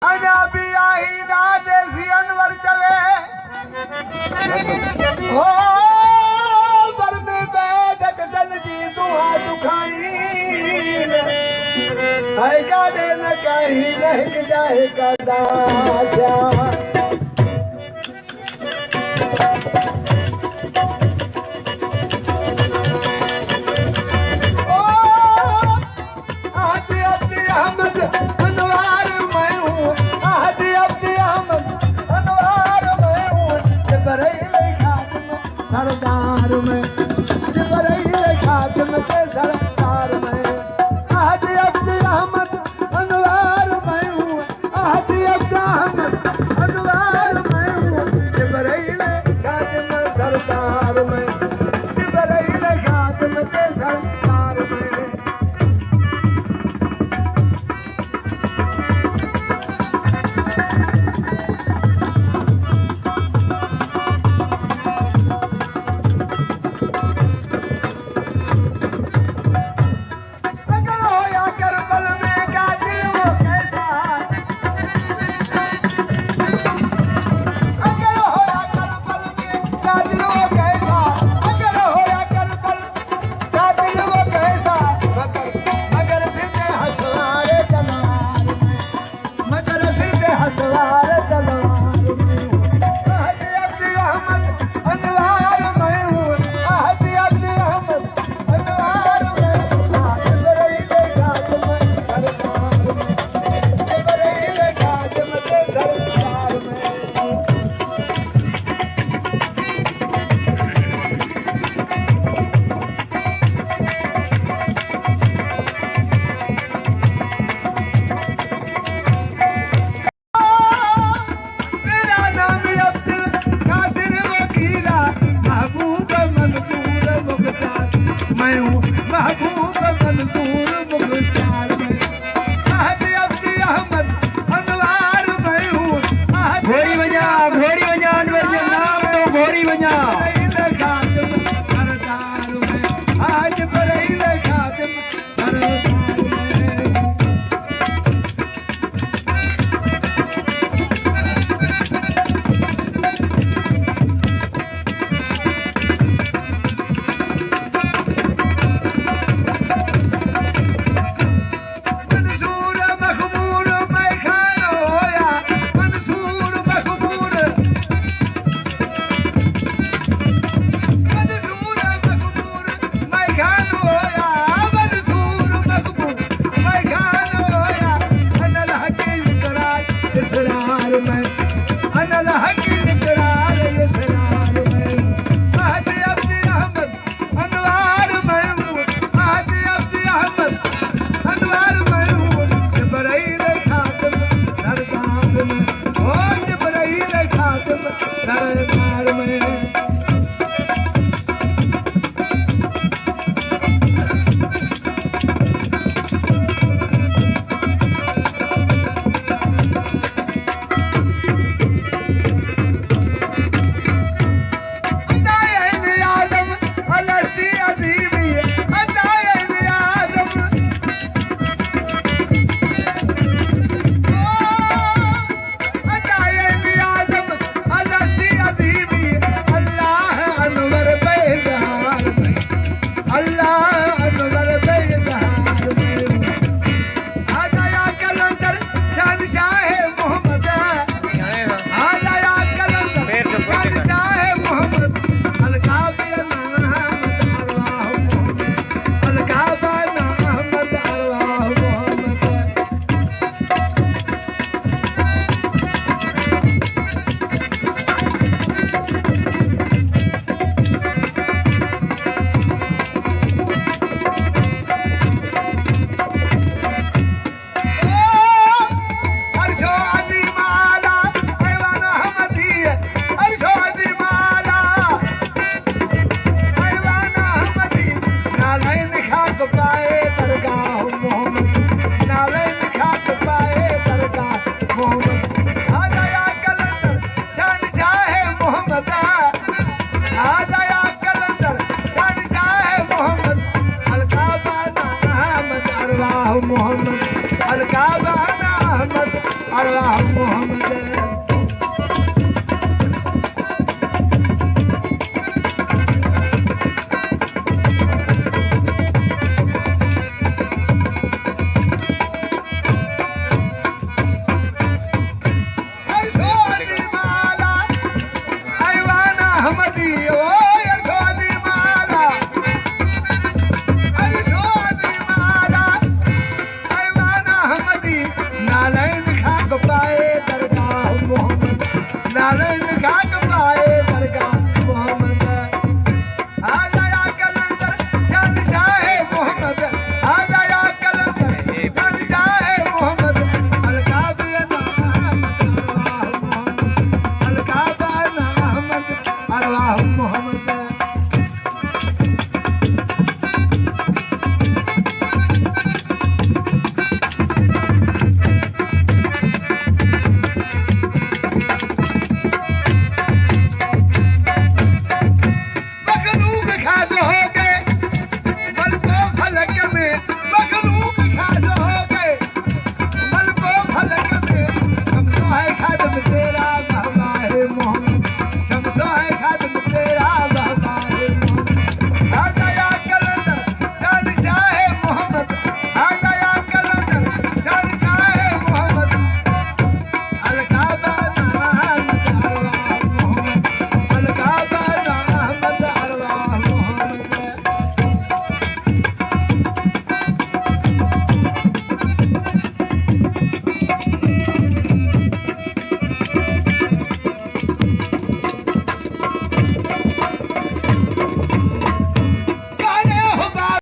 अञा बि आई ना देसी अनवर चवे हो बर में बैठक जन जी दुआ दुखाई है गाड़े न कहीं नहीं जाए कदा सरदार में जिब्राइल खातिम के सरदार में आहदी अब्द अहमद अनवार में हूँ आहदी अब्द अहमद अनवार में हूँ जिब्राइल खातिम सरदार में जिब्राइल खातिम के सरदार में महबूब मंसूर मुख्तार में आहदी अब्द अहमद अनवार में हूँ घोड़ी बजा अनवर के नाम तो घोड़ी बजा खातिम सरदार में आज बरैल खातिम सरदार सरदार में मदद